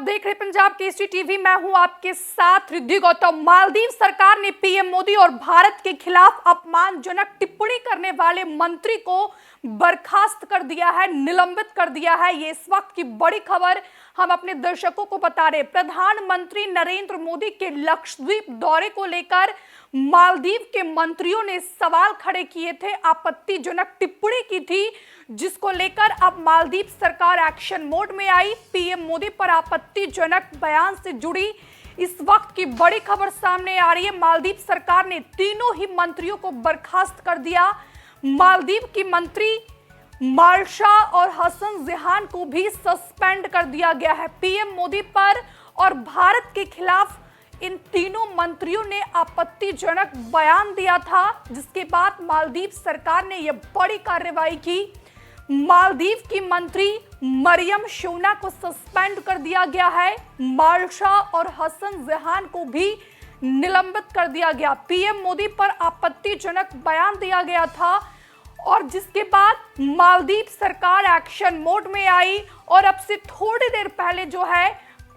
देख रहे पंजाब केसरी टीवी। मैं हूं आपके साथ रिद्धि गौतम। मालदीव सरकार ने पीएम मोदी और भारत के खिलाफ अपमानजनक टिप्पणी करने वाले मंत्री को बर्खास्त कर दिया है, निलंबित कर दिया है। ये इस वक्त की बड़ी खबर हम अपने दर्शकों को बता रहे। प्रधानमंत्री नरेंद्र मोदी के लक्षद्वीप दौरे को लेकर मालदीव के मंत्रियों ने सवाल खड़े किए थे, आपत्तिजनक टिप्पणी की थी, जिसको लेकर अब मालदीव सरकार एक्शन मोड में आई। पीएम मोदी पर आपत्तिजनक बयान से जुड़ी इस वक्त की बड़ी खबर सामने आ रही है। मालदीव सरकार ने तीनों ही मंत्रियों को बर्खास्त कर दिया। मालदीव की मंत्री माल्शा और हसन जेहान को भी सस्पेंड कर दिया गया है। पीएम मोदी पर और भारत के खिलाफ इन तीनों मंत्रियों ने आपत्तिजनक बयान दिया था, जिसके बाद मालदीव सरकार ने यह बड़ी कार्रवाई की। मालदीव की मंत्री मरियम शोना को सस्पेंड कर दिया गया है। माल्शा और हसन जेहान को भी निलंबित कर दिया गया। पीएम मोदी पर आपत्तिजनक बयान दिया गया था और जिसके बाद मालदीव सरकार एक्शन मोड में आई और अब से थोड़ी देर पहले जो है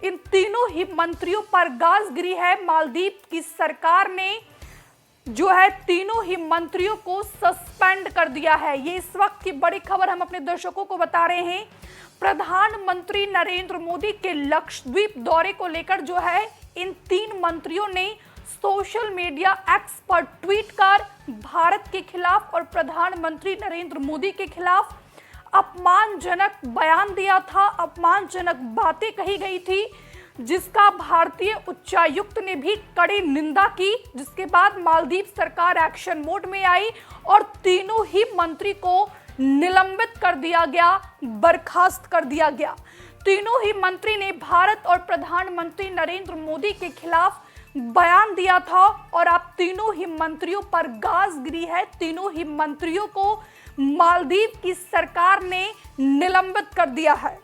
इन तीनों ही मंत्रियों पर गाज गिरी है। मालदीव की सरकार ने जो है तीनों ही मंत्रियों को सस्पेंड कर दिया है। ये इस वक्त की बड़ी खबर हम अपने दर्शकों को बता रहे हैं। प्रधानमंत्री नरेंद्र मोदी के लक्षद्वीप दौरे को लेकर जो है इन तीन मंत्रियों ने सोशल मीडिया एक्स पर ट्वीट कर भारत के खिलाफ और प्रधानमंत्री नरेंद्र मोदी के खिलाफ अपमानजनक बयान दिया था, अपमानजनक बातें कही गई थी, जिसका भारतीय उच्चायुक्त ने भी कड़ी निंदा की। जिसके बाद मालदीव सरकार एक्शन मोड में आई और तीनों ही मंत्री को निलंबित कर दिया गया, बर्खास्त कर दिया गया। तीनों ही मंत्री ने भारत और प्रधानमंत्री नरेंद्र मोदी के खिलाफ बयान दिया था और अब तीनों ही मंत्रियों पर गाज गिरी है। तीनों ही मंत्रियों को मालदीव की सरकार ने निलंबित कर दिया है।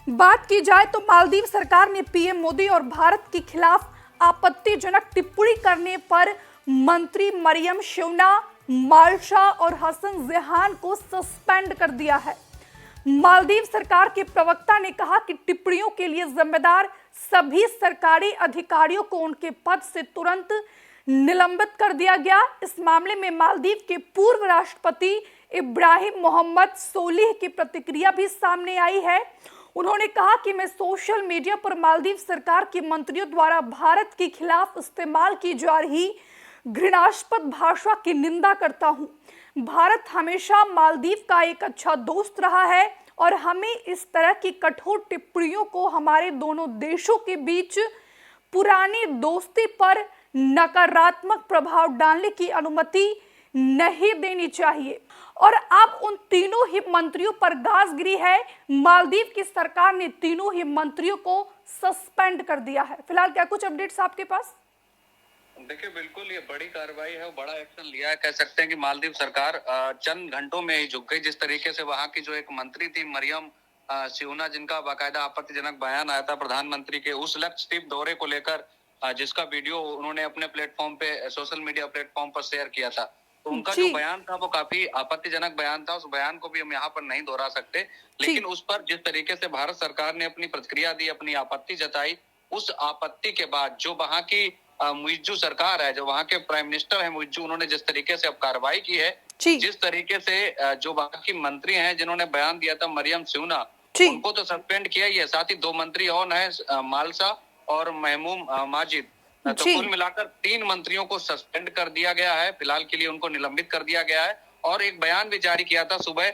बात की जाए तो मालदीव सरकार ने पीएम मोदी और भारत के खिलाफ आपत्तिजनक टिप्पणी करने पर मंत्री मरियम शोना, माल्शा और हसन जेहान को सस्पेंड कर दिया है। मालदीव सरकार के प्रवक्ता ने कहा कि टिप्पणियों के लिए जिम्मेदार सभी सरकारी अधिकारियों को उनके पद से तुरंत निलंबित कर दिया गया। इस मामले में मालदीव के पूर्व राष्ट्रपति इब्राहिम मोहम्मद सोलिह की प्रतिक्रिया भी सामने आई है। उन्होंने कहा कि मैं सोशल मीडिया पर मालदीव सरकार के मंत्रियों द्वारा भारत के खिलाफ इस्तेमाल की जा रही घृणास्पद भाषा की निंदा करता हूं। भारत हमेशा मालदीव का एक अच्छा दोस्त रहा है और हमें इस तरह की कठोर टिप्पणियों को हमारे दोनों देशों के बीच पुरानी दोस्ती पर नकारात्मक प्रभाव डालने की अनुमति नहीं देनी चाहिए। और अब उन तीनों ही मंत्रियों पर गाज गिरी है। मालदीव की सरकार ने तीनों ही मंत्रियों को सस्पेंड कर दिया है। फिलहाल क्या कुछ अपडेट्स आपके पास? देखिए, बिल्कुल ये बड़ी कार्रवाई है, बड़ा एक्शन लिया है। कह सकते हैं कि मालदीव सरकार चंद घंटों में ही झुक गई। जिस तरीके से वहां की जो एक मंत्री थी मरियम सियोना, जिनका बाकायदा आपत्तिजनक बयान आया था प्रधानमंत्री के उस लक्षद्वीप दौरे को लेकर, जिसका वीडियो उन्होंने अपने प्लेटफॉर्म पे, सोशल मीडिया प्लेटफॉर्म पर शेयर किया था, तो उनका जो बयान था वो काफी आपत्तिजनक बयान था। उस बयान को भी हम यहाँ पर नहीं दोहरा सकते, लेकिन उस पर जिस तरीके से भारत सरकार ने अपनी प्रतिक्रिया दी, अपनी आपत्ति जताई, उस आपत्ति के बाद जो वहां की मुइज्जू सरकार है, जो वहां के प्राइम मिनिस्टर है मुइज्जू, उन्होंने जिस तरीके से अब कार्रवाई की है, जिस तरीके से जो वहां की मंत्री हैं जिन्होंने बयान दिया था मरियम सियोना, उनको तो सस्पेंड किया ही है। साथ ही दो मंत्री और हैं, माल्शा और महमूम माजिद। तो कुल मिलाकर तीन मंत्रियों को सस्पेंड कर दिया गया है। फिलहाल के लिए उनको निलंबित कर दिया गया है और एक बयान भी जारी किया था सुबह,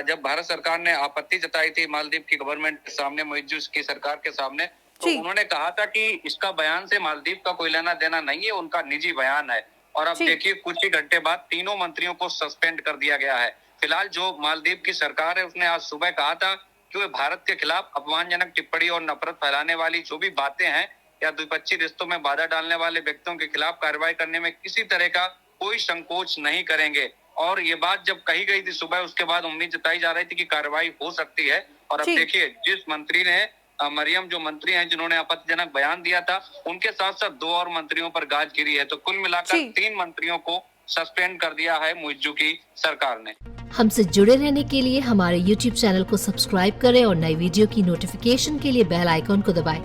जब भारत सरकार ने आपत्ति जताई थी मालदीव की गवर्नमेंट के सामने, मुइज्जू की सरकार के सामने, तो उन्होंने कहा था कि इसका बयान से मालदीव का कोई लेना देना नहीं है, उनका निजी बयान है। और अब देखिए, कुछ ही घंटे बाद तीनों मंत्रियों को सस्पेंड कर दिया गया है। फिलहाल जो मालदीव की सरकार है उसने आज सुबह कहा था कि वे भारत के खिलाफ अपमानजनक टिप्पणी और नफरत फैलाने वाली जो भी बातें हैं या द्विपक्षीय रिश्तों में बाधा डालने वाले व्यक्तियों के खिलाफ कार्रवाई करने में किसी तरह का कोई संकोच नहीं करेंगे। और ये बात जब कही गई थी सुबह, उसके बाद उम्मीद जताई जा रही थी कि कार्रवाई हो सकती है। और अब देखिए, जिस मंत्री ने मरियम जो मंत्री हैं जिन्होंने आपत्तिजनक बयान दिया था, उनके साथ साथ दो और मंत्रियों पर गाज गिरी है। तो कुल मिलाकर तीन मंत्रियों को सस्पेंड कर दिया है मुइज्जू की सरकार ने। हमसे जुड़े रहने के लिए हमारे YouTube चैनल को सब्सक्राइब करें और नई वीडियो की नोटिफिकेशन के लिए बेल आइकॉन को दबाएं।